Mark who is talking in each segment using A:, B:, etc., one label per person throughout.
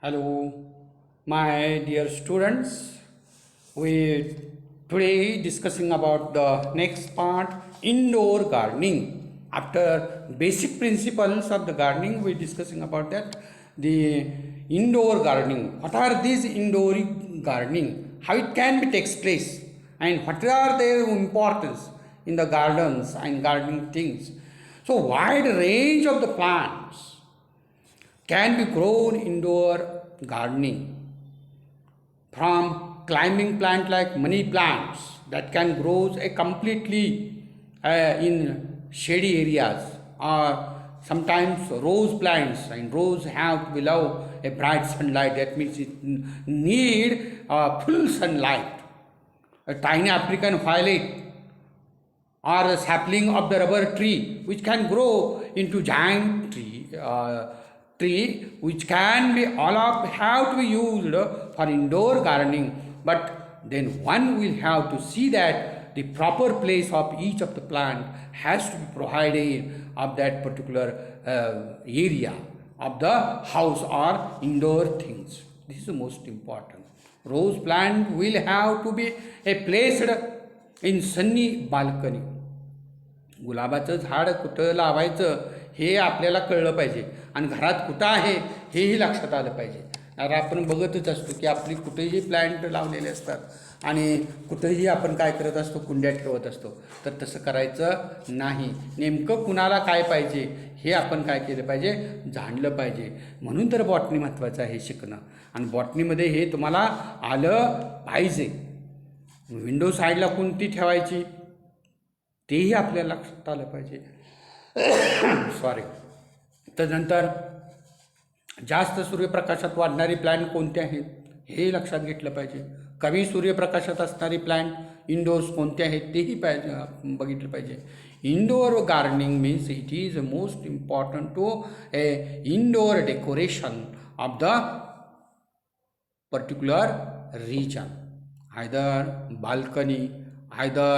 A: Hello, my dear students. We today discussing about the next part indoor gardening. After basic principles of the gardening, we discussing about that the indoor gardening. What are these indoor gardening? How it can be takes place, and what are their importance in the gardens and gardening things. So wide range of the plants can be grown indoor gardening, from climbing plant like money plants that can grow a completely in shady areas, or sometimes rose plants, and rose have to below a bright sunlight, that means it need full sunlight. A tiny African violet or the sapling of the rubber tree which can grow into giant tree which can be all of have to be used for indoor gardening, but then one will have to see that the proper place of each of the plant has to be provided of that particular area of the house or indoor things. This is the most important. Rose plant will have to be placed in Sunny balcony. गुलाबाचं झाड कुठं लावायचं हे आपल्याला कळलं पाहिजे, आणि घरात कुठं आहे हेही लक्षात आलं पाहिजे. तर आपण बघतच असतो की आपली कुठेही प्लॅन्ट लावलेले असतात आणि कुठेही आपण काय करत असतो, कुंड्या ठेवत असतो. तर तसं करायचं नाही. नेमकं कुणाला काय पाहिजे हे आपण काय केलं पाहिजे, जाणलं पाहिजे. म्हणून तर बॉटनी महत्त्वाचं आहे शिकणं, आणि बॉटनीमध्ये हे तुम्हाला आलं पाहिजे. विंडो साईडला कोणती ठेवायची तेही आपल्याला लक्षात आलं पाहिजे. सॉरी. त्यानंतर जास्त सूर्यप्रकाशात वाढणारी प्लॅन्ट कोणते आहेत हे लक्षात घेतलं पाहिजे. कमी सूर्यप्रकाशात असणारी प्लॅन्ट इंडोर्स कोणते आहेत तेही पाहिजे बघितलं पाहिजे. Indoor gardening means it is most important to a indoor decoration of the particular region, either balcony, either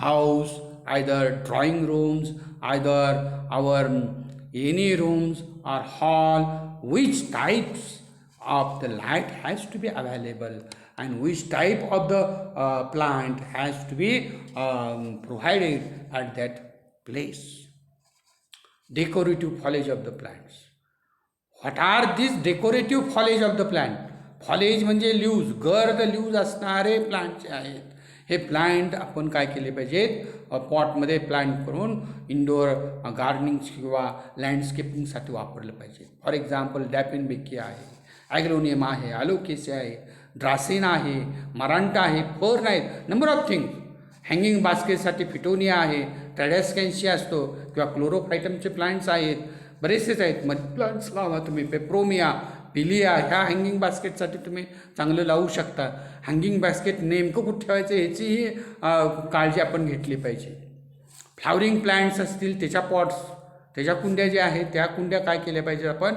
A: house, either drawing rooms, either our any rooms or hall. Which types of the light has to be available, and which type of the plant has to be provided at that place. Decorative foliage of the plants. What are these decorative foliage of the plant? फॉलेज म्हणजे ल्यूज, गर्द ल्यूज असणारे plant जे आहेत, हे plant आपण काय केले पाहिजेत, पॉटमध्ये प्लांट करून इंडोर गार्डनिंग किंवा लँडस्केपिंगसाठी वापरलं पाहिजे. फॉर एक्झाम्पल डॅपिन बेकी आहे, ॲग्लोनियम आहे, ॲलोकेसिया आहे, ड्रासेना आहे, मरांटा आहे, फर्न आहेत, नंबर ऑफ थिंग्स. हँगिंग बास्केटसाठी फिटोनिया आहे, ट्रॅडॅस्कॅन्शिया असतो, किंवा क्लोरोफायटमचे प्लांट्स आहेत, बरेचसेच आहेत. मनी प्लांट्स लावा तुम्ही, पेप्रोमिया, पिलिया, ह्या हँगिंग बास्केटसाठी तुम्ही चांगलं लावू शकता. हँगिंग बास्केट नेमकं कुठं ठेवायचं ह्याचीही काळजी आपण घेतली पाहिजे. फ्लावरिंग प्लांट्स असतील त्याच्या पॉट्स, त्याच्या कुंड्या ज्या आहेत त्या कुंड्या काय केल्या पाहिजेत, आपण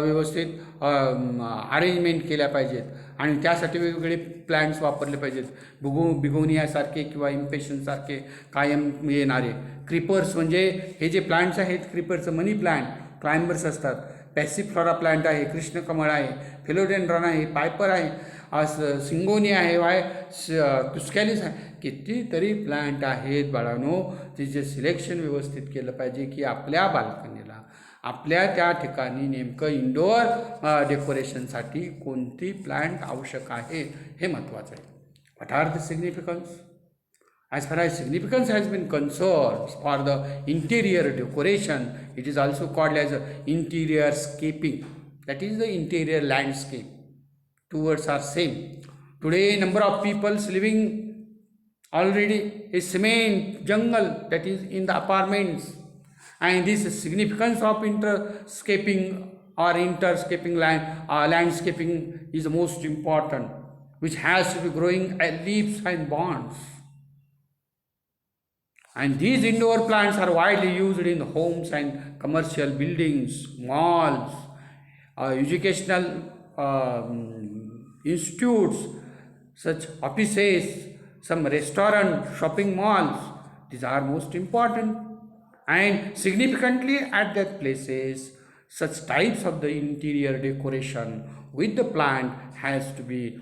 A: व्यवस्थित अरेंजमेंट केल्या पाहिजेत, आणि त्यासाठी वेगवेगळे प्लांट्स वापरले पाहिजेत. बिगोनियासारखे किंवा इम्पेशनसारखे कायम येणारे. क्रिपर्स म्हणजे हे जे प्लांट्स आहेत, क्रिपर्सचं मनी प्लांट, क्लाइंबर्स असतात. पॅसिफ्लोरा प्लांट आहे, कृष्णकमळ आहे, फिलोडेंड्रॉन आहे, पायपर आहे, सिंगोनिया आहे, टुस्कॅलिस आहे. कितीतरी प्लांट आहेत बाळांनो. तिचे सिलेक्शन व्यवस्थित केलं पाहिजे की आपल्या बाल्कनीला, आपल्या त्या ठिकाणी नेमकं इंडोर डेकोरेशनसाठी कोणती प्लांट आवश्यक आहे हे महत्त्वाचं आहे. What are the significance? As far as significance has been concerned for the interior decoration, it is also called as interior scaping. That is the interior landscape. Two words are same. Today, number of people living already is cement jungle, that is in the apartments, and this significance of interscaping or interscaping landscaping is the most important, which has to be growing leaves and bonds. And these indoor plants are widely used in homes and commercial buildings, malls, educational institutes, such offices, some restaurant, shopping malls. These are most important. And significantly at that places, Such types of the interior decoration with the plant has to be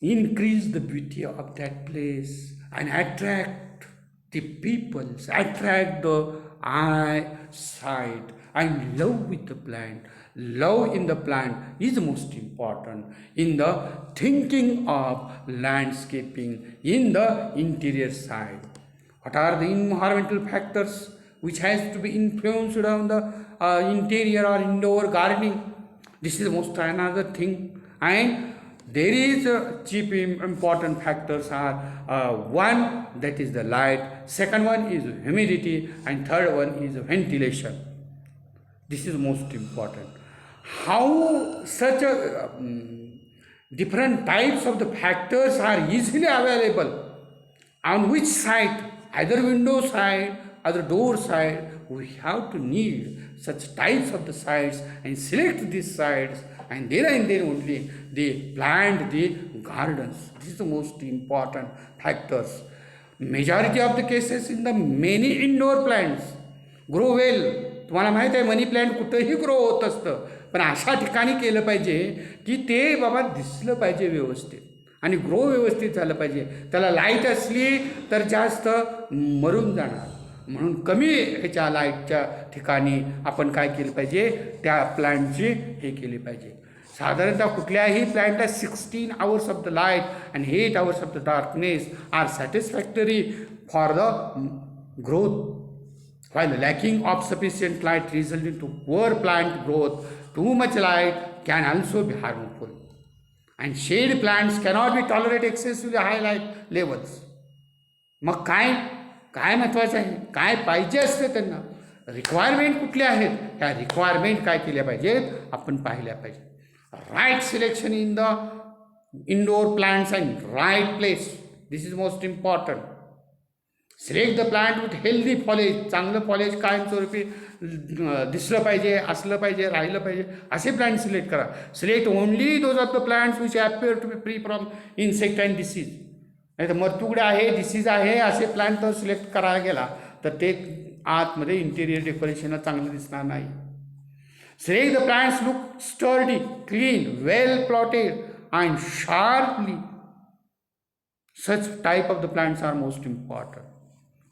A: increase the beauty of that place and attract the peoples, attract the eye sight and love with the plant. Love in the plant is most important in the thinking of landscaping in the interior side. What are the environmental factors which has to be influenced on the interior or indoor gardening? This is most another thing. And there is cheap important factors are one, that is the light, second one is humidity, and third one is ventilation. This is most important. How such a different types of the factors are easily available on which side, either window side or the door side, we have to need such types of the sides and select these sides, and then only they plant the gardens. This is the most important factors. Majority of the cases in the many indoor plants grow well. तुम्हाला माहीत आहे मनी plant कुठंही grow होत असतं, पण अशा ठिकाणी केलं पाहिजे की ते बाबा दिसलं पाहिजे व्यवस्थित आणि ग्रो व्यवस्थित झालं पाहिजे. त्याला लाईट असली तर जास्त मरून जाणार, म्हणून कमी ह्याच्या लाईटच्या ठिकाणी आपण काय केलं पाहिजे, त्या प्लॅन्टची हे केली पाहिजे. साधारणतः कुठल्याही प्लॅन्टला 16 hours of the light and 8 hours of the darkness are satisfactory for the growth. While lacking of sufficient light resulting to poor plant growth, too much light can also be harmful. And shade plants cannot be tolerate excessively high light levels. मग काय महत्त्वाचं आहे, काय पाहिजे असते त्यांना, requirement कुठल्या आहेत, ह्या रिक्वायरमेंट काय केल्या पाहिजेत आपण पाहिल्या पाहिजे. Right selection in the indoor plants and right place. This is most important. Select the plant with healthy foliage. चांगलं फॉलेज कायमस्वरूपी दिसलं पाहिजे, असलं पाहिजे, राहिलं पाहिजे, असे प्लांट सिलेक्ट करा. Select only those of the plants which appear to be free from insect and disease. नाही तर मरतुगडे आहे, डिसीज आहे असे प्लांट तर सिलेक्ट करायला गेला तर ते आतमध्ये इंटेरियर डेकोरेशनला चांगलं दिसणार नाही. Select the plants look sturdy, clean, well plotted and sharply. Such type of the plants are most important.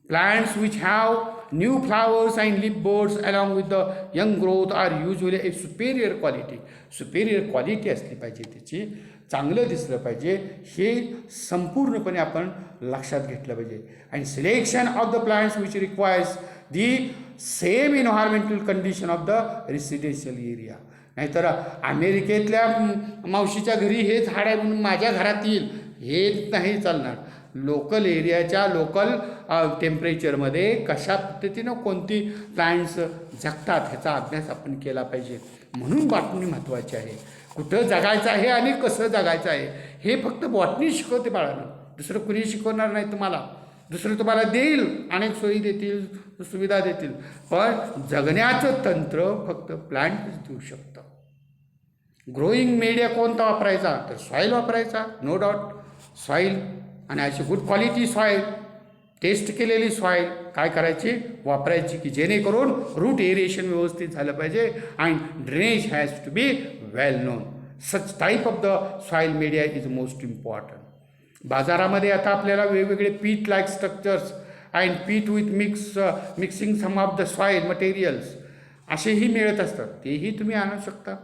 A: Plants which have new flowers and leaf buds along with the young growth are usually a superior quality. Superior quality असली पाहिजे, त्याची चांगलं दिसलं पाहिजे, हे संपूर्णपणे आपण लक्षात घेतलं पाहिजे. आणि selection of the plants which requires the same environmental condition of the residential area. नाहीतर अमेरिकेतल्या मावशीच्या घरी हे झाड आहे म्हणून माझ्या घरात येईल, हे नाही चालणार. लोकल एरियाच्या लोकल टेम्परेचरमध्ये कशा पद्धतीनं कोणती प्लांट्स जगतात ह्याचा अभ्यास आपण केला पाहिजे. म्हणून बॉटनी महत्त्वाची आहे. कुठं जगायचं आहे आणि कसं जगायचं आहे हे फक्त बॉटनी शिकवते बाळांनो, दुसरं कुणी शिकवणार नाही तुम्हाला. दुसरं तुम्हाला देईल, अनेक सोयी देतील, सुविधा देतील, पण जगण्याचं तंत्र फक्त प्लांटच देऊ शकतं. ग्रोईंग मीडिया कोणता वापरायचा, तर सॉईल वापरायचा, नो डाऊट सॉईल. आणि अशी गुड क्वालिटी सॉईल, टेस्ट केलेली सॉईल काय करायची, वापरायची, की जेणेकरून रूट एरिएशन व्यवस्थित झालं पाहिजे and drainage has to be well known. Such type of the soil media is most important. बाजारामध्ये आता आपल्याला वेगवेगळे peat like structures and peat with mixing some of the soil materials असेही मिळत असतात, तेही तुम्ही आणू शकता.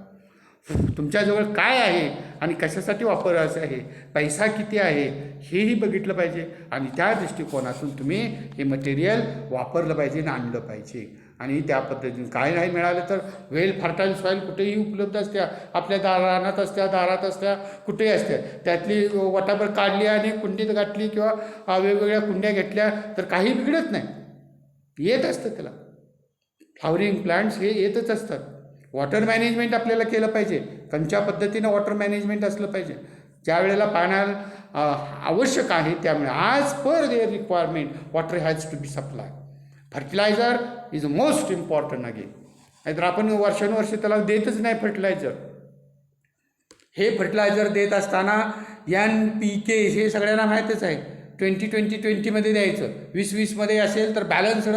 A: तुमच्याजवळ काय आहे आणि कशासाठी वापरायचं आहे, पैसा किती आहे हेही बघितलं पाहिजे आणि त्या दृष्टिकोनातून तुम्ही हे मटेरियल वापरलं पाहिजे आणि आणलं पाहिजे. आणि त्या पद्धतीने काय नाही मिळालं तर वेल फर्टाईल सॉईल कुठेही उपलब्ध असत्या, आपल्या रानात असत्या, दारात असत्या, कुठेही असत्या. त्यातली वटाभर काढली आणि कुंडीत गाठली किंवा वेगवेगळ्या कुंड्या घेतल्या तर काही बिघडत नाही, येत असतं त्याला. फ्लॉवरिंग प्लांट्स हे येतच असतात. वॉटर मॅनेजमेंट आपल्याला केलं पाहिजे, कोणत्या पद्धतीनं वॉटर मॅनेजमेंट असलं पाहिजे. ज्या वेळेला पाण्याला आवश्यक आहे त्यामुळे as per there requirement water has to be supply. Fertiliser is most important again. नाहीतर आपण वर्षानुवर्ष त्याला देतच नाही फर्टिलायझर. हे फर्टिलायझर देत असताना NPK हे सगळ्यांना माहीतच आहे. 20-20-20मध्ये द्यायचं, 20-20मध्ये असेल तर बॅलन्स्ड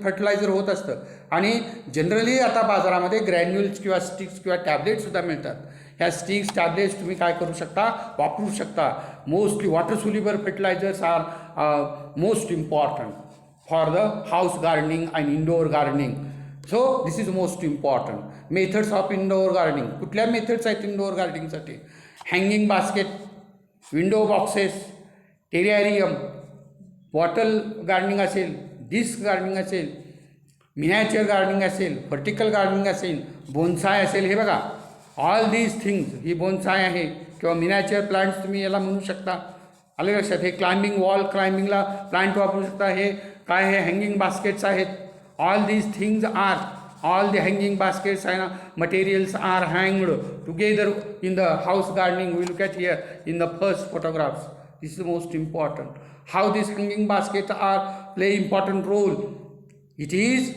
A: फर्टिलायझर होत असतं. आणि जनरली आता बाजारामध्ये ग्रॅन्युल्स किंवा स्टिक्स किंवा टॅबलेटसुद्धा मिळतात. ह्या स्टिक्स टॅबलेट्स तुम्ही काय करू शकता, वापरू शकता. Mostly water soluble fertilisers are most important for the house gardening and indoor gardening. So this is most important. Methods of indoor gardening, कुठल्या मेथड्स आहेत इंडोर गार्डनिंगसाठी? Hanging basket, window boxes, terrarium, bottle gardening असेल, disc gardening असेल, miniature gardening असेल, vertical gardening असेल, bonsai असेल. हे बघा, ऑल दीज थिंग्स, ही बोन्साय आहे किंवा मिनॅचर प्लांट्स तुम्ही याला म्हणू शकता. आले लक्षात? हे क्लाइम्बिंग वॉल क्लाइम्बिंगला प्लांट वापरू शकता. हे काय, हे हँगिंग बास्केट्स आहेत. All these things are, all the hanging baskets and materials are hanged together in the house gardening. We look at here in the first photographs. This is the most important. How these hanging baskets are play important role. It is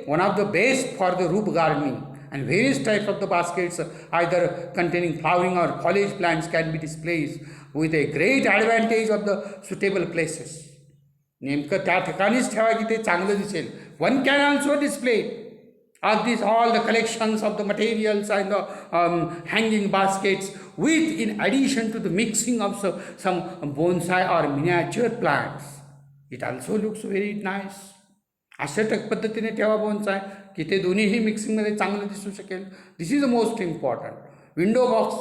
A: one of the best for the roof gardening, and various types of the baskets either containing flowering or foliage plants can be displayed with a great advantage of the suitable places. नेमकं त्या ठिकाणीच ठेवा की ते चांगलं दिसेल. One can also display of these all the collections of the materials and the hanging baskets with in addition to the mixing of some bonsai or miniature plants. It also looks very nice. अशा पद्धतीने ठेवा bonsai की ते दोन्हीही मिक्सिंगमध्ये चांगलं दिसू शकेल. This is the most important. Window box,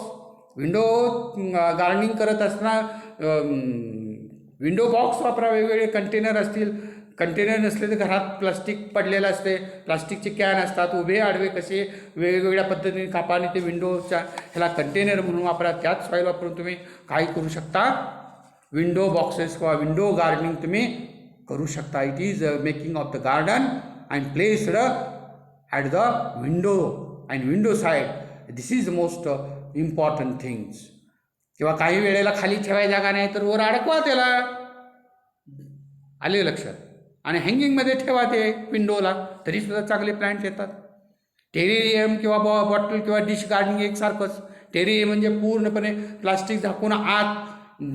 A: window gardening करत असताना विंडो बॉक्स वापरा. वेगवेगळे कंटेनर असतील, कंटेनर नसले तर घरात प्लास्टिक पडलेलं असते, प्लास्टिकचे कॅन असतात, उभे आडवे कसे वेगवेगळ्या पद्धतीने कापा आणि ते विंडोच्या ह्याला कंटेनर म्हणून वापरा. त्याच सॉईल वापरून तुम्ही काय करू शकता, विंडो बॉक्सेस किंवा विंडो गार्डनिंग तुम्ही करू शकता. It is making of the garden and placed at the window and window side. This is most important things. किंवा काही वेळेला खाली ठेवायची जागा नाही तर वर अडकवा त्याला. आले लक्षात? आणि हँगिंगमध्ये ठेवा ते विंडोला, तरीसुद्धा चांगले प्लांट येतात. टेरेरियम किंवा बॉटल किंवा डिश गार्डनिंग एकसारखंच. टेरेरियम म्हणजे पूर्णपणे प्लास्टिक झाकून आत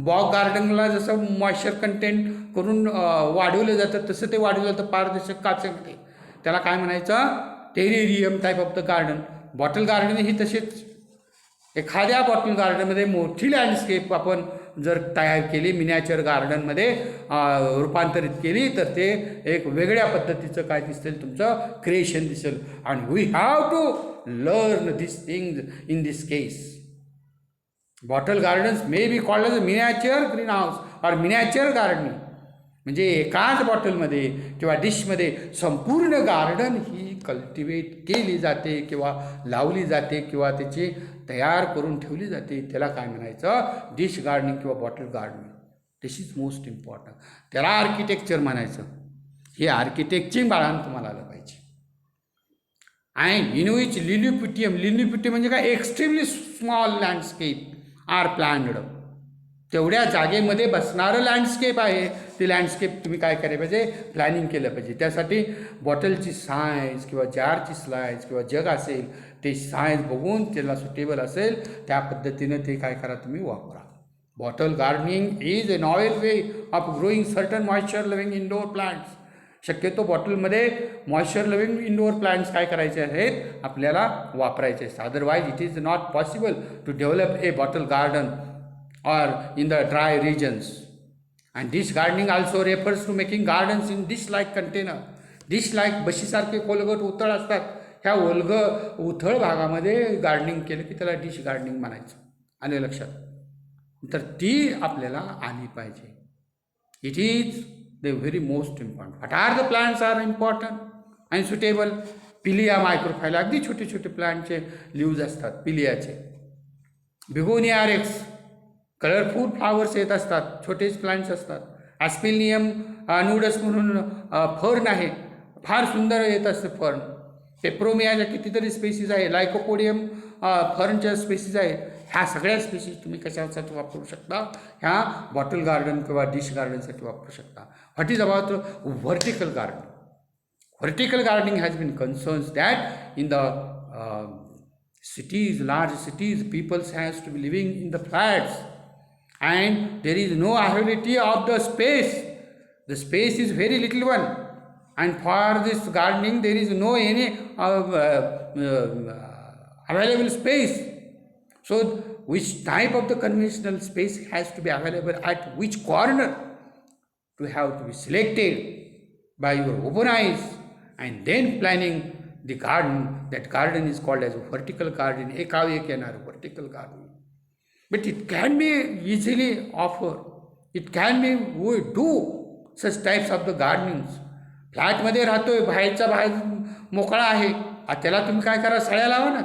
A: बॉग गार्डनला जसं मॉइश्चर कंटेंट करून वाढवलं जातं तसं ते वाढवलं जातं पारदर्शक काचेमध्ये. त्याला काय म्हणायचं, terrarium type of the garden. Bottle garden ही तसेच. एखाद्या बॉटल गार्डनमध्ये मोठी लँडस्केप आपण जर तयार केली, मिनॅचर गार्डनमध्ये रूपांतरित केली तर ते एक वेगळ्या पद्धतीचं काय दिसेल, तुमचं क्रिएशन दिसेल. And we have to learn this things in this case. Bottle gardens may be called as miniature greenhouse or miniature gardening. म्हणजे एकाच बॉटलमध्ये किंवा डिशमध्ये संपूर्ण गार्डन ही कल्टिवेट केली जाते किंवा लावली जाते किंवा त्याची तयार करून ठेवली जाते. त्याला काय म्हणायचं, डिश गार्डनिंग किंवा bottle gardening. This is most important. त्याला आर्किटेक्चर म्हणायचं. हे आर्किटेक्चर बाळानं तुम्हाला आलं पाहिजे. अँड इन विच लिलिपिटियम, लिलिपिटियम म्हणजे काय, extremely small landscape are planned. तेवढ्या जागेमध्ये बसणारं लँडस्केप आहे, ते लँडस्केप तुम्ही काय करायला पाहिजे, प्लॅनिंग केलं पाहिजे. त्यासाठी बॉटलची साईज किंवा जारची साईज किंवा जग असेल ते साईज बघून त्याला सुटेबल असेल त्या पद्धतीनं ते काय करा, तुम्ही वापरा. Bottle gardening is a novel way of growing certain moisture living indoor plants. शक्यतो बॉटलमध्ये मॉइश्चर लिव्हिंग इंडोर प्लांट्स काय करायचे आहेत, आपल्याला वापरायचे आहेत. Otherwise it is not possible to develop a bottle garden or in the dry regions. And dish gardening also refers to making gardens in dish-like container. Dish-like बशीसारखे खोलगट उथळ असतात, ह्या उथळ भागामध्ये गार्डनिंग केलं की त्याला डिश गार्डनिंग म्हणायचं. आले लक्षात? तर ती आपल्याला आली पाहिजे. It is the very most important. What are the plants are important and suitable. Pilea microphylla, अगदी छोटे छोटे प्लांटचे लीव्ज असतात पिलियाचे. बिगोनिया रेक्स, कलरफुल फ्लावर्स येत असतात, छोटेच प्लांट्स असतात. ॲस्पिलियम नूडस म्हणून फर्न आहे, फार सुंदर येत असते फर्न. पेप्रोमियाच्या कितीतरी स्पेसीज आहे, लायकोपोडियम फर्नच्या स्पेसीज आहेत. ह्या सगळ्या स्पेसीज तुम्ही कशासाठी वापरू शकता, ह्या बॉटल गार्डन किंवा डिश गार्डनसाठी वापरू शकता. What is about vertical gardening. Vertical gardening has been concerns that in the cities, large cities, people has to be living in the flats and there is no availability of the space. The space is very little one, and for this gardening there is no any available space. So which type of the conventional space has to be available at which corner to have to be selected by your open eyes, and then planning the garden. That garden is called as a vertical garden, ekav येणार vertical garden. But it can be easily offered. It can be, we do such types of the gardenings. फ्लॅटमध्ये राहतोय, बाहेरचा बाहेर मोकळा आहे, त्याला तुम्ही काय करा, सळ्या लावा ना.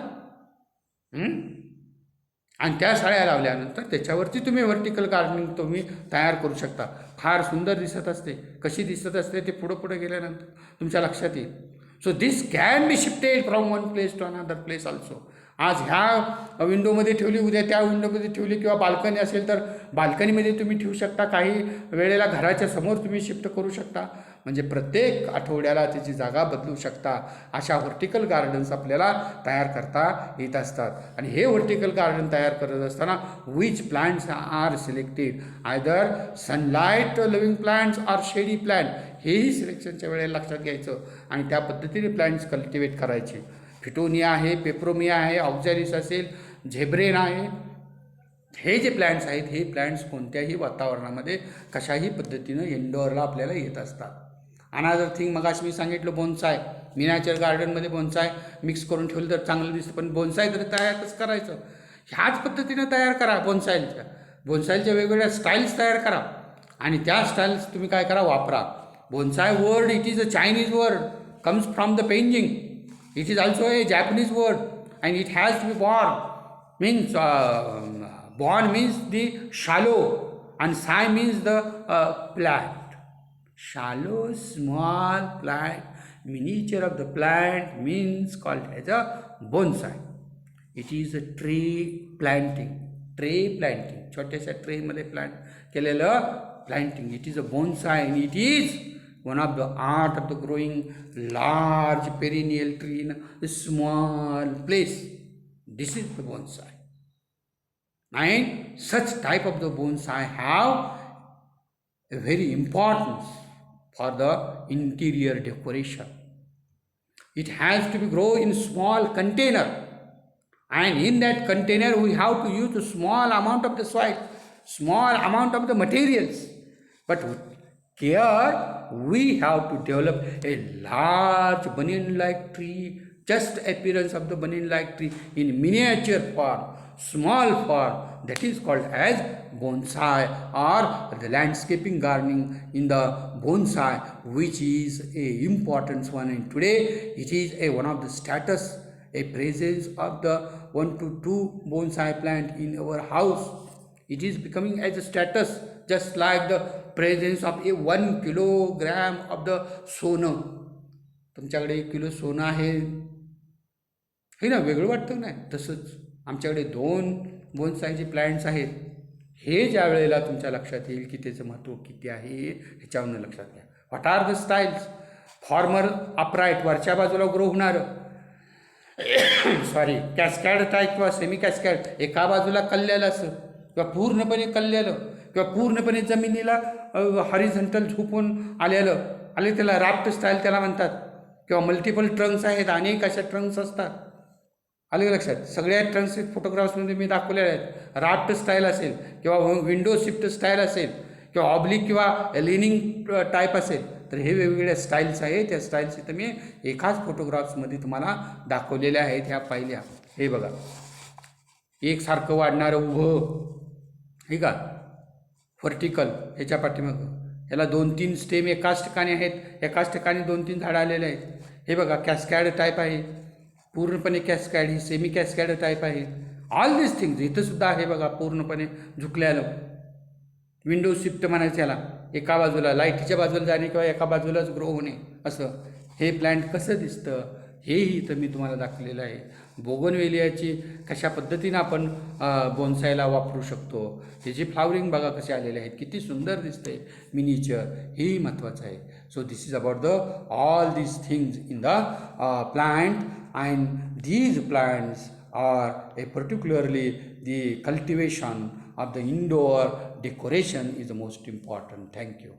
A: आणि त्या सळ्या लावल्यानंतर त्याच्यावरती तुम्ही व्हर्टिकल गार्डनिंग तुम्ही तयार करू शकता. फार सुंदर दिसत असते. कशी दिसत असते ते पुढं पुढे गेल्यानंतर तुमच्या लक्षात येईल. So this can be shifted from one place to another place also. आज ह्या विंडोमध्ये ठेवली, उद्या त्या विंडोमध्ये ठेवली, किंवा बाल्कनी असेल तर बाल्कनीमध्ये तुम्ही ठेवू शकता. काही वेळेला घराच्या समोर तुम्ही शिफ्ट करू शकता. म्हणजे प्रत्येक आठवड्याला त्याची जागा बदलू शकता. अशा व्हर्टिकल गार्डन्स आपल्याला तयार करता येत असतात. आणि हे व्हर्टिकल गार्डन तयार करत असताना which plants are selected, either sunlight living plants or shady plant, हेही सिलेक्शनच्या वेळेला लक्षात घ्यायचं आणि त्या पद्धतीने प्लांट्स कल्टिवेट करायचे. फिटोनिया आहे, पेप्रोमिया आहे, ऑक्झॅलिस असेल, झेब्रेन आहे, हे जे प्लॅन्ट्स आहेत हे प्लॅन्ट्स कोणत्याही वातावरणामध्ये कशाही पद्धतीनं इंडोअरला आपल्याला येत असतात. अनादर थिंग, मगाशी मी सांगितलं बोन्साय, मिनिएचर गार्डनमध्ये बोन्साय मिक्स करून ठेवलं तर चांगलं दिसतं, पण बोन्साय तरी तयारच करायचं. ह्याच पद्धतीनं तयार करा. बोन्सायच्या वेगवेगळ्या स्टाईल्स तयार करा आणि त्या स्टाईल्स तुम्ही काय करा, वापरा. Bonsai word, it is a Chinese word, comes from the penjing. It is also a Japanese word, and it has to be born. Means born means the shallow, and sai means the plant. Shallow, small plant, miniature of the plant means called as a bonsai. It is a tree planting. छोट्याशा ट्रेमध्ये plant केलेलं planting. It is a bonsai, and it is one of the art of the growing large perennial tree in a small place. This is the bonsai. And such type of the bonsai have a very importance for the interior decoration. It has to be grown in small container, and in that container we have to use a small amount of the soil, small amount of the materials. But here we have to develop a large banyan-like tree, just appearance of the banyan-like tree in miniature form, small form. That is called as bonsai, or the landscaping gardening in the bonsai, which is a important one. And today it is one of the status, a presence of the 1 to 2 bonsai plant in our house. It is becoming as a status, just like the presence of a 1 kilogram of the सोनं. तुमच्याकडे 1 kilo सोनं आहे हे ना, वेगळं वाटतं नाही. तसंच आमच्याकडे 2 बोनसायचे प्लॅन्ट्स आहेत. हे ज्या वेळेला तुमच्या लक्षात येईल की त्याचं महत्त्व किती आहे ह्याच्यावरून लक्षात घ्या. What are the styles? Formal upright, वरच्या बाजूला ग्रो होणारं, कॅस्कॅड टाईप किंवा सेमी कॅस्कॅड, एका बाजूला कल्लेलं असं, किंवा पूर्णपणे कल्लेलं, किंवा पूर्णपणे जमिनीला हॉरिझॉन्टल झोपून आले त्याला राफ्ट स्टाईल त्याला म्हणतात. किंवा मल्टिपल ट्रंक्स आहेत, अनेक अशा ट्रंक्स असतात. आले लक्षात? सगळ्या ट्रंक्स फोटोग्राफ्समध्ये मी दाखवलेले आहेत. राफ्ट स्टाईल असेल, किंवा विंडो शिफ्ट स्टाईल असेल, किंवा ऑब्लिक किंवा लिनिंग टाईप असेल, तर हे वेगवेगळ्या स्टाईल्स आहेत. त्या स्टाईल्स इथं मी एकाच फोटोग्राफ्समध्ये तुम्हाला दाखवलेल्या आहेत. ह्या पाहिल्या. हे बघा, एकसारखं वाढणारं उभं, हे का व्हर्टिकल, ह्याच्या पाठीमागं ह्याला 2-3 स्टेम एकाच ठिकाणी आहेत, एकाच ठिकाणी 2-3 झाडं आलेले आहेत. हे बघा, कॅस्कॅड टाईप आहे, पूर्णपणे कॅस्कॅड, ही सेमी कॅस्कॅड टाईप आहे. ऑल दिस थिंग्स इथं सुद्धा आहे बघा, पूर्णपणे झुकल्यालं. विंडो शिफ्ट म्हणायचं याला, एका बाजूला लाईटीच्या बाजूला जाणे किंवा एका बाजूलाच ग्रो होणे, असं हे प्लॅन्ट कसं दिसतं हेही इथं मी तुम्हाला दाखवलेलं आहे. बोगनवेलियाची कशा पद्धतीनं आपण बोन्सायला वापरू शकतो, त्याची फ्लावरिंग बघा कसे आलेले आहेत, किती सुंदर दिसते. मिनिचर हेही महत्त्वाचं आहे. So this is about the all these things in the plant, and these plants are a particularly the cultivation of the indoor decoration is the most important. Thank you.